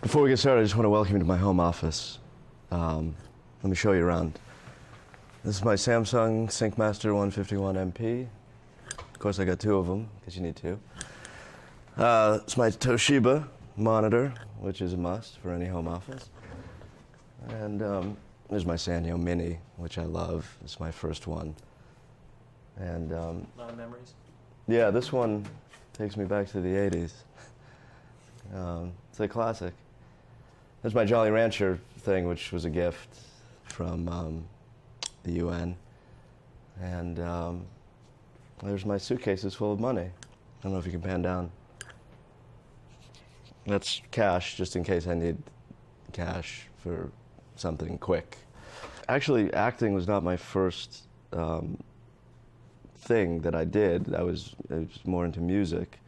Before we get started, I just want to welcome you to my home office. Let me show you around. This is my Samsung SyncMaster 151 MP. Of course, I got two of them, because you need two. It's my Toshiba monitor, which is a must for any home office. And there's my Sanyo Mini, which I love. It's my first one. And A lot of memories. yeah, this one takes me back to the 80s. It's a classic. There's my Jolly Rancher thing, which was a gift from the UN. And there's my suitcases full of money. I don't know if you can pan down. That's cash, just in case I need cash for something quick. Actually, acting was not my first thing that I did. I was more into music.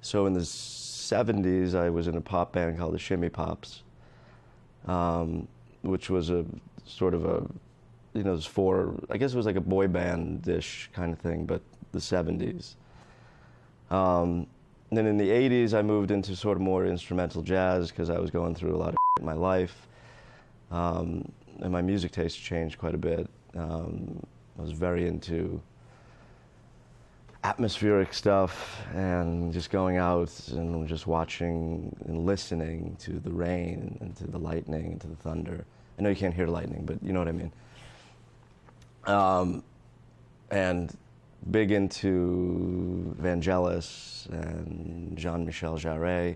So in the 70s, I was in a pop band called the Shimmy Pops, which was a sort of a, you know, I guess it was like a boy band-ish kind of thing, but the 70s. Then in the 80s, I moved into sort of more instrumental jazz because I was going through a lot of in my life. And my music taste changed quite a bit. I was very into atmospheric stuff and just going out and just watching and listening to the rain and to the lightning and to the thunder. I know you can't hear lightning, but you know what I mean. And big into Vangelis and Jean-Michel Jarre,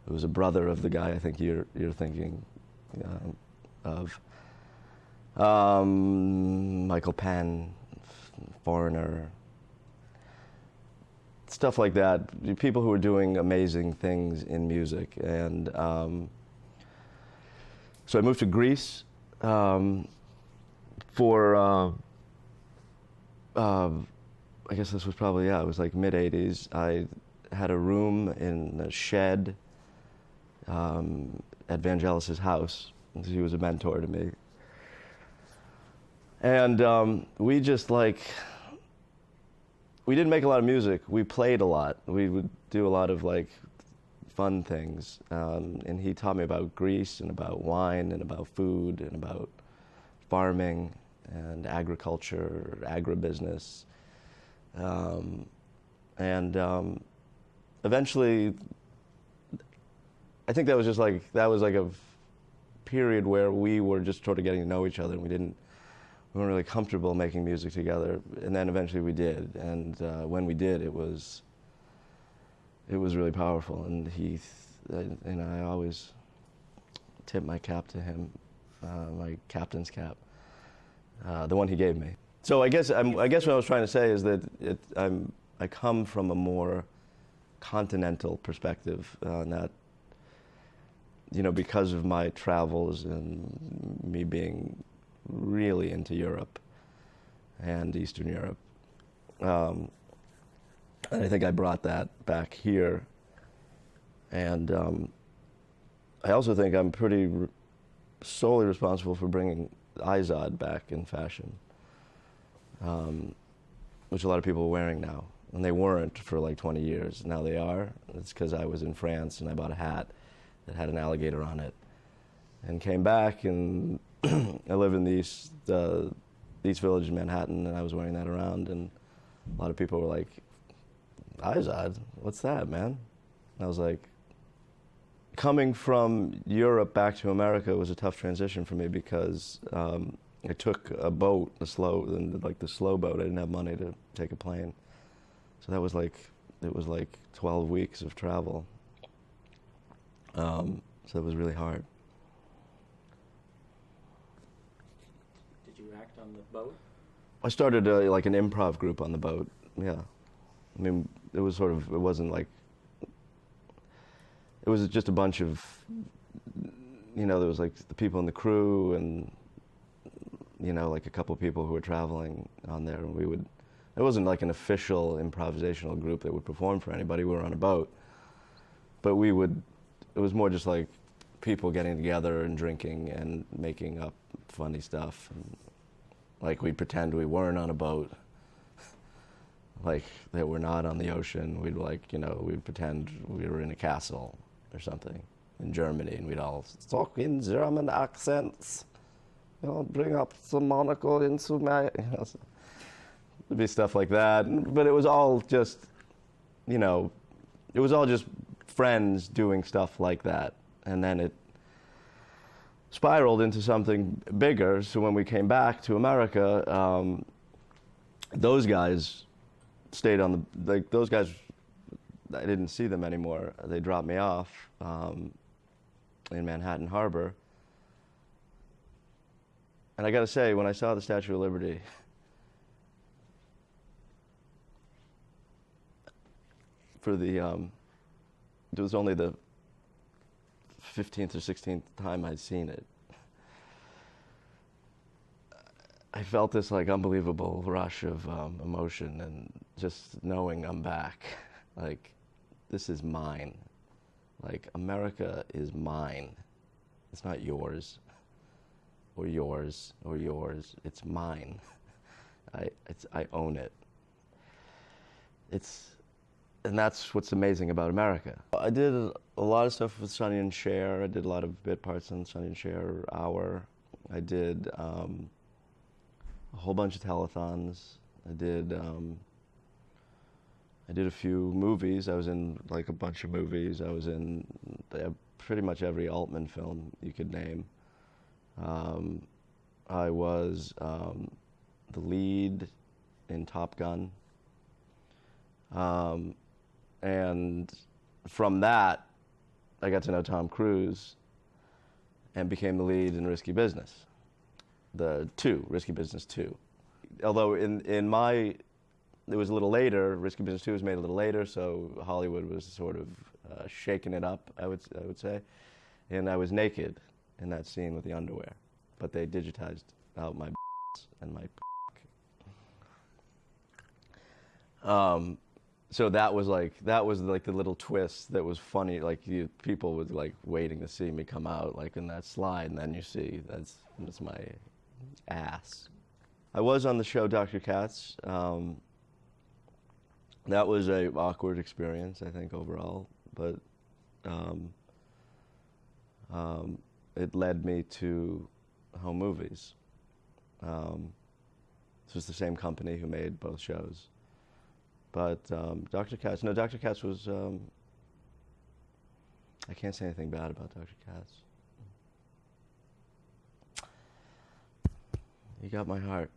who was a brother of the guy I think you're thinking of. Michael Penn, Foreigner, stuff like that. People who were doing amazing things in music. And so I moved to Greece for, I guess this was probably, it was like mid-80s. I had a room in a shed at Vangelis's house. He was a mentor to me. And we just we didn't make a lot of music. We played a lot. We would do a lot of fun things. And he taught me about Greece and about wine and about food and about farming and agriculture, agribusiness. Eventually, I think that was just a period where we were just sort of getting to know each other, and we weren't really comfortable making music together. And then eventually we did, and when we did, it was really powerful. And I always tip my cap to him, my captain's cap, the one he gave me. So I guess what I was trying to say is that I come from a more continental perspective, that, you know, because of my travels and me being really into Europe and Eastern Europe. And I think I brought that back here. And I also think I'm pretty solely responsible for bringing Izod back in fashion, which a lot of people are wearing now. And they weren't for 20 years. Now they are. It's because I was in France and I bought a hat that had an alligator on it and came back, and I live in the East Village in Manhattan, and I was wearing that around, and a lot of people were like, Izod, what's that, man? And I was like, coming from Europe back to America was a tough transition for me because I took a boat, the slow boat. I didn't have money to take a plane. So that was it was 12 weeks of travel. So it was really hard. Did you act on the boat? I started an improv group on the boat, yeah. I mean, it was it wasn't it was just a bunch of, you know, there was the people in the crew and, you know, a couple of people who were traveling on there, and it wasn't an official improvisational group that would perform for anybody. We were on a boat. But it was more just people getting together and drinking and making up funny stuff. And we'd pretend we weren't on a boat, that we're not on the ocean. We'd we'd pretend we were in a castle or something. in Germany, and we'd all talk in German accents. You know, bring up the monocle into my, you know, so it'd be stuff like that. But it was all just, you know, it was all just friends doing stuff like that. And then it spiraled into something bigger. So when we came back to America, those guys stayed on the, like, those guys, I didn't see them anymore. They dropped me off in Manhattan Harbor. And I gotta say, when I saw the Statue of Liberty, for the, it was only the 15th or 16th time I'd seen it. I felt this like unbelievable rush of emotion, and just knowing I'm back, like, this is mine. Like, America is mine. It's not yours, or yours, or yours. It's mine. I own it. And that's what's amazing about America. I did a lot of stuff with Sonny and Cher. I did a lot of bit parts on Sonny and Cher Hour. I did a whole bunch of telethons. I did a few movies. I was in like a bunch of movies. I was in pretty much every Altman film you could name. I was the lead in Top Gun. And from that, I got to know Tom Cruise and became the lead in Risky Business, Risky Business 2. Although it was a little later, Risky Business 2 was made a little later, so Hollywood was sort of shaking it up, I would say. And I was naked in that scene with the underwear, but they digitized out my and my so that was like the little twist that was funny. Like, people were like waiting to see me come out, like in that slide, and then you see that's my ass. I was on the show Dr. Katz. That was a awkward experience, I think, overall, but it led me to Home Movies. This was the same company who made both shows. But Dr. Katz was, I can't say anything bad about Dr. Katz. You got my heart,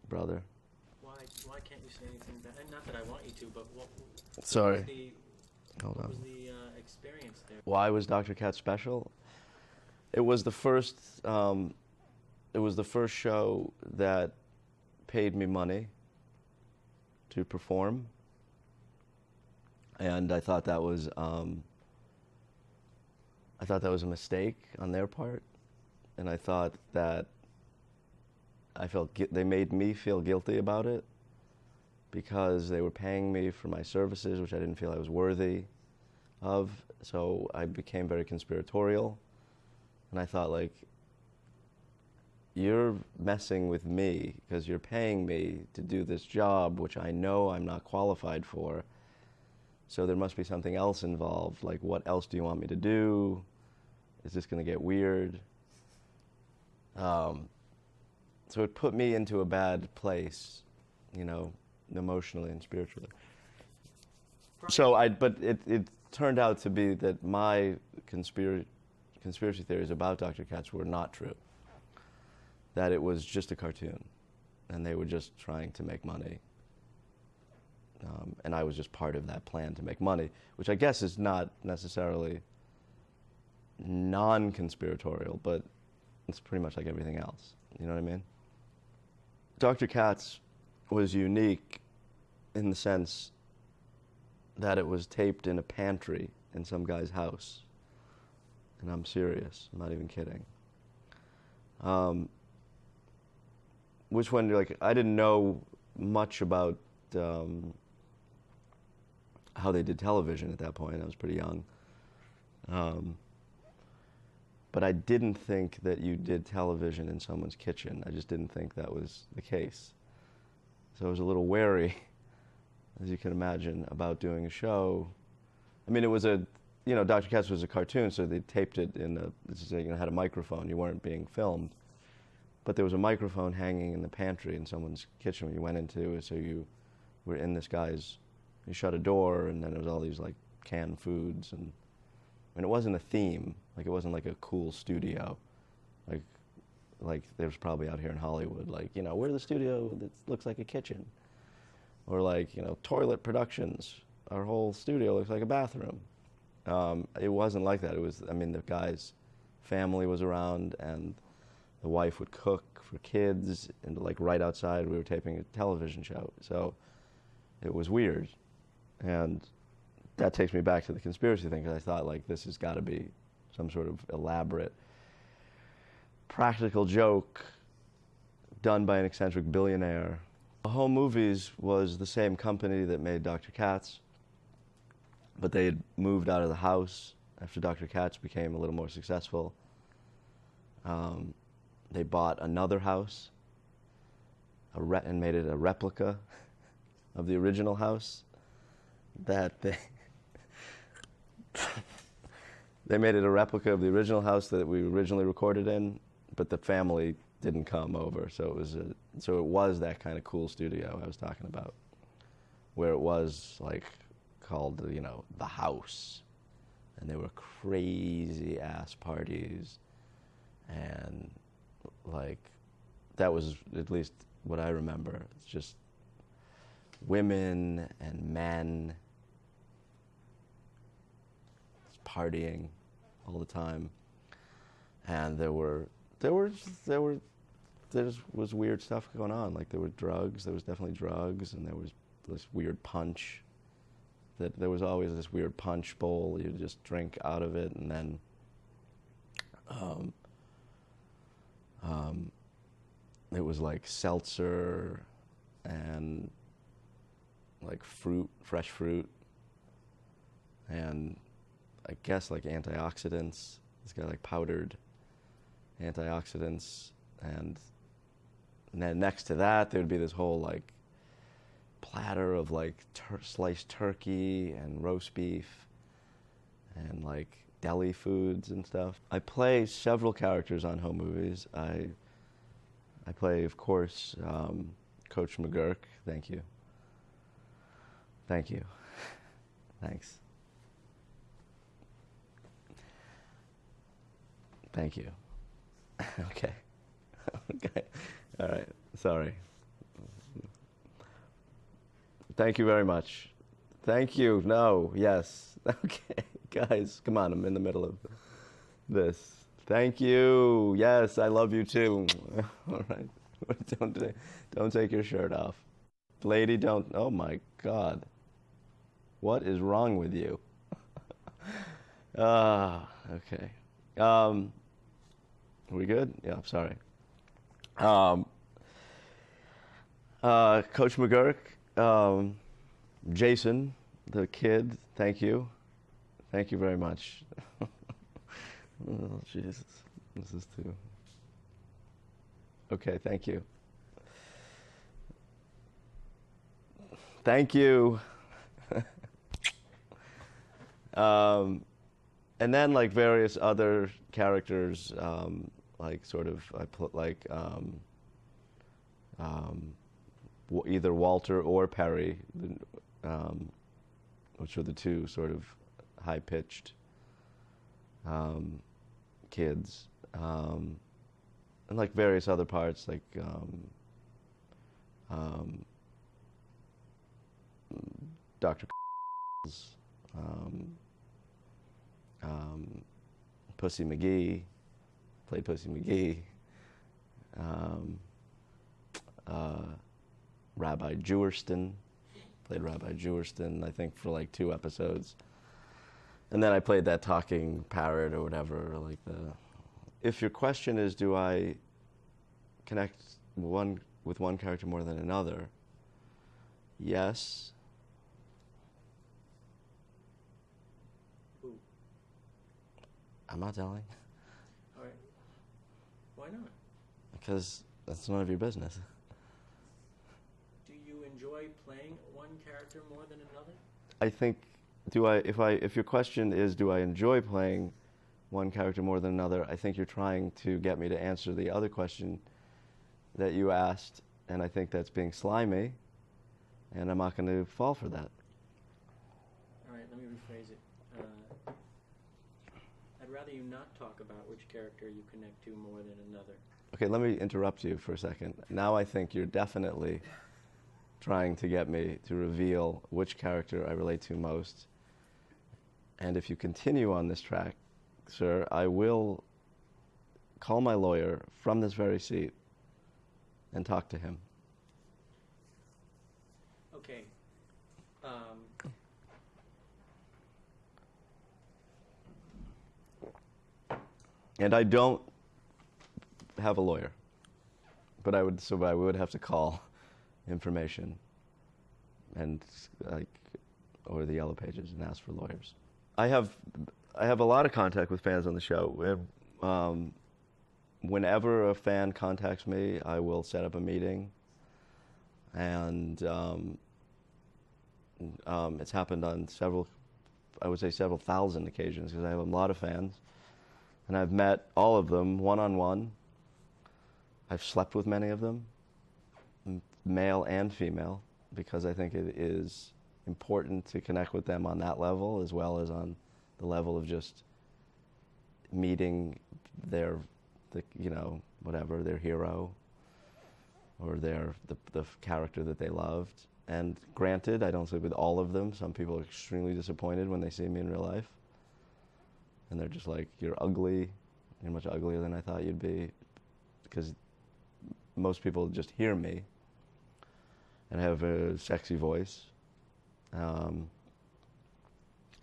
brother. Why can't you say anything bad? And not that I want you to, but Sorry. What was the experience there? Why was Dr. Katz special? It was the first show that paid me money to perform, and I thought that was a mistake on their part, and I thought that they made me feel guilty about it because they were paying me for my services, which I didn't feel I was worthy of. So I became very conspiratorial, and I thought, like, you're messing with me because you're paying me to do this job, which I know I'm not qualified for. So there must be something else involved. Like, what else do you want me to do? Is this going to get weird? So it put me into a bad place, you know, emotionally and spiritually. But it turned out to be that my conspiracy theories about Dr. Katz were not true. That it was just a cartoon, and they were just trying to make money. And I was just part of that plan to make money, which I guess is not necessarily non-conspiratorial, but it's pretty much like everything else. You know what I mean? Dr. Katz was unique in the sense that it was taped in a pantry in some guy's house. And I'm serious, I'm not even kidding. Which one, like, I didn't know much about how they did television at that point. I was pretty young. But I didn't think that you did television in someone's kitchen. I just didn't think that was the case. So I was a little wary, as you can imagine, about doing a show. I mean, it was a you know, Dr. Katz was a cartoon, so they taped it in had a microphone. You weren't being filmed, but there was a microphone hanging in the pantry in someone's kitchen when you went into. So you were in this guy's. You shut a door, and then there was all these like canned foods, and it wasn't a theme. Like it wasn't like a cool studio, like there's probably out here in Hollywood. Like, you know, we're the studio that looks like a kitchen, or like, you know, Toilet Productions. Our whole studio looks like a bathroom. It wasn't like that. It was, I mean, the guy's family was around, and the wife would cook for kids, and like right outside we were taping a television show. So it was weird, and that takes me back to the conspiracy thing, because I thought like this has got to be some sort of elaborate practical joke done by an eccentric billionaire. Home Movies was the same company that made Dr. Katz, but they had moved out of the house after Dr. Katz became a little more successful. They bought another house and made it a replica of the original house that they made it a replica of the original house that we originally recorded in, but the family didn't come over, so it was that kind of cool studio I was talking about, where it was like called, you know, the house, and there were crazy ass parties, and like that was at least what I remember. It's just women and men partying all the time, and there was weird stuff going on. Like there was definitely drugs, and there was this weird punch. That there was always this weird punch bowl. You just drink out of it, and then it was like seltzer and like fresh fruit, and I guess like antioxidants. It's got like powdered antioxidants, and then next to that there would be this whole like platter of like sliced turkey and roast beef and like deli foods and stuff. I play several characters on Home Movies. I play, of course, Coach McGurk. Thank you. Thanks. Thank you. Okay. Okay. All right. Sorry. Thank you very much. Thank you. No. Yes. Okay. Guys, come on. I'm in the middle of this. Thank you. Yes, I love you too. All right. Don't take your shirt off. Lady, don't. Oh my God. What is wrong with you? Okay. Are we good? Yeah, I'm sorry. Coach McGurk, Jason, the kid, thank you. Thank you very much. Oh, Jesus. This is too... Okay, thank you. Thank you. And then like various other characters, like sort of I put like either Walter or Perry, which are the two sort of high-pitched kids, and like various other parts like Dr. Pussy McGee, played Pussy McGee, Rabbi Jewerston, played Rabbi Jewerston, I think for like 2 episodes. And then I played that talking parrot or whatever, like if your question is, do I connect with one character more than another? Yes. Who? I'm not telling. All right. Why not? Because that's none of your business. Do you enjoy playing one character more than another? I think if your question is, do I enjoy playing one character more than another, I think you're trying to get me to answer the other question that you asked, and I think that's being slimy, and I'm not going to fall for that. All right, let me rephrase it. I'd rather you not talk about which character you connect to more than another. Okay, let me interrupt you for a second. Now I think you're definitely trying to get me to reveal which character I relate to most. And if you continue on this track, sir, I will call my lawyer from this very seat and talk to him. Okay. And I don't have a lawyer, but I would have to call information and or the Yellow Pages and ask for lawyers. I have a lot of contact with fans on the show. Whenever a fan contacts me, I will set up a meeting, and it's happened on several thousand occasions, because I have a lot of fans, and I've met all of them one-on-one. I've slept with many of them, male and female, because I think it is important to connect with them on that level, as well as on the level of just meeting their hero, or the character that they loved. And granted, I don't sleep with all of them. Some people are extremely disappointed when they see me in real life, and they're just like, "You're ugly. You're much uglier than I thought you'd be," because most people just hear me, and I have a sexy voice,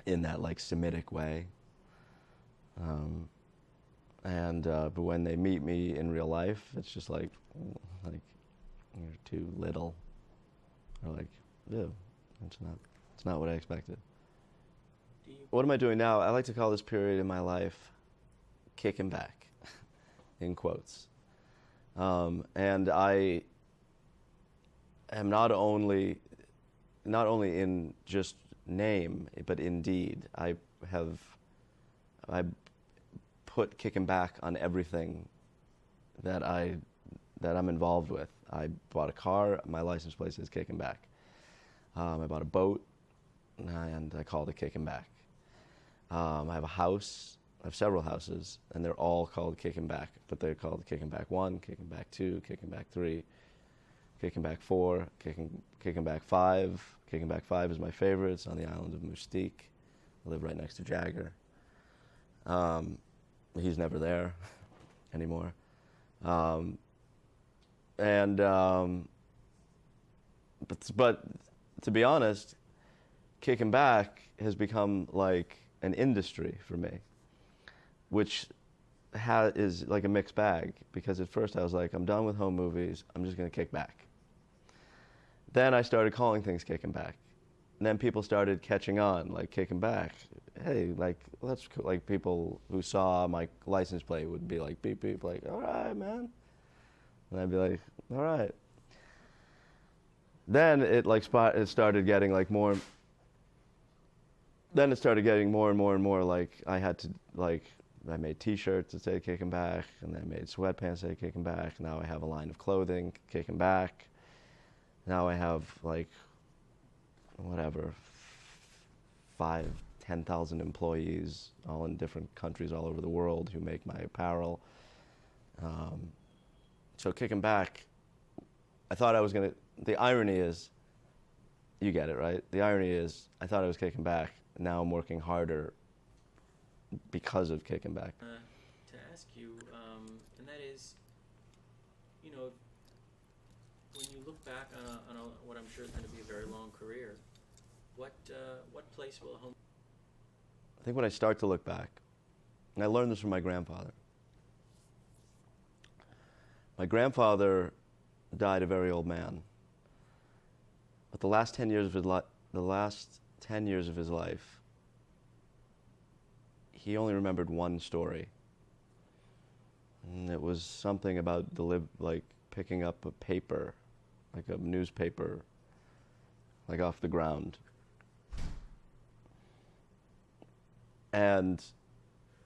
in that like Semitic way. But when they meet me in real life, it's just like you're too little, or like, ew, it's not what I expected. What am I doing now? I like to call this period in my life kicking back, in quotes. And I am not only in just name, but in deed. I put kicking back on everything that I'm involved with. I bought a car, my license plate says kicking back. I bought a boat, and I called it kicking back. I have a house. I have several houses, and they're all called Kicking Back, but they're called Kicking Back 1, Kicking Back 2, Kicking Back 3, Kicking Back 4, Kicking Back 5. Kicking Back 5 is my favorite. It's on the island of Mustique. I live right next to Jagger. He's never there anymore. But to be honest, Kicking Back has become like an industry for me, which is like a mixed bag, because at first I was like, I'm done with home movies, I'm just going to kick back. Then I started calling things Kicking Back. And then people started catching on, like, Kicking Back. Hey, like, that's cool. Like, people who saw my license plate would be like, beep, beep, like, all right, man. And I'd be like, all right. Then it started getting like more. Then it started getting more and more and more like I had to, like, I made T-shirts that say Kicking Back, and I made sweatpants that say Kicking Back. Now I have a line of clothing, Kicking Back. Now I have like, whatever, 10,000 employees, all in different countries all over the world, who make my apparel. So Kicking Back, I thought I was gonna. The irony is, you get it, right? The irony is, I thought I was Kicking Back. Now I'm working harder because of Kicking Back. To ask you, and that is, you know, when you look back on what I'm sure is going to be a very long career, what place will home? I think when I start to look back, and I learned this from my grandfather. My grandfather died a very old man, but the last 10 years of his life, he only remembered one story, and it was something about picking up a paper, like a newspaper, like off the ground. And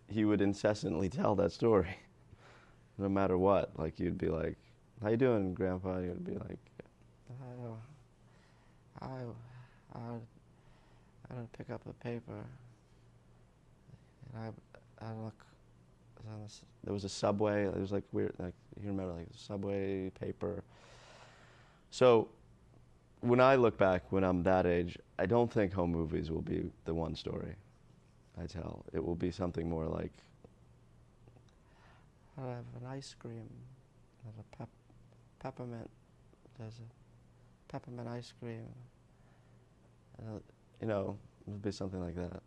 he would incessantly tell that story, no matter what. Like, you'd be like, "How you doing, Grandpa?" He would be like, I, I, I don't pick up the paper, and I look. There was a Subway. It was like weird. Like, you remember, like Subway paper. So, when I look back, when I'm that age, I don't think home movies will be the one story I tell. It will be something more like, I have an ice cream. There's a peppermint. There's a peppermint ice cream. You know, it would be something like that.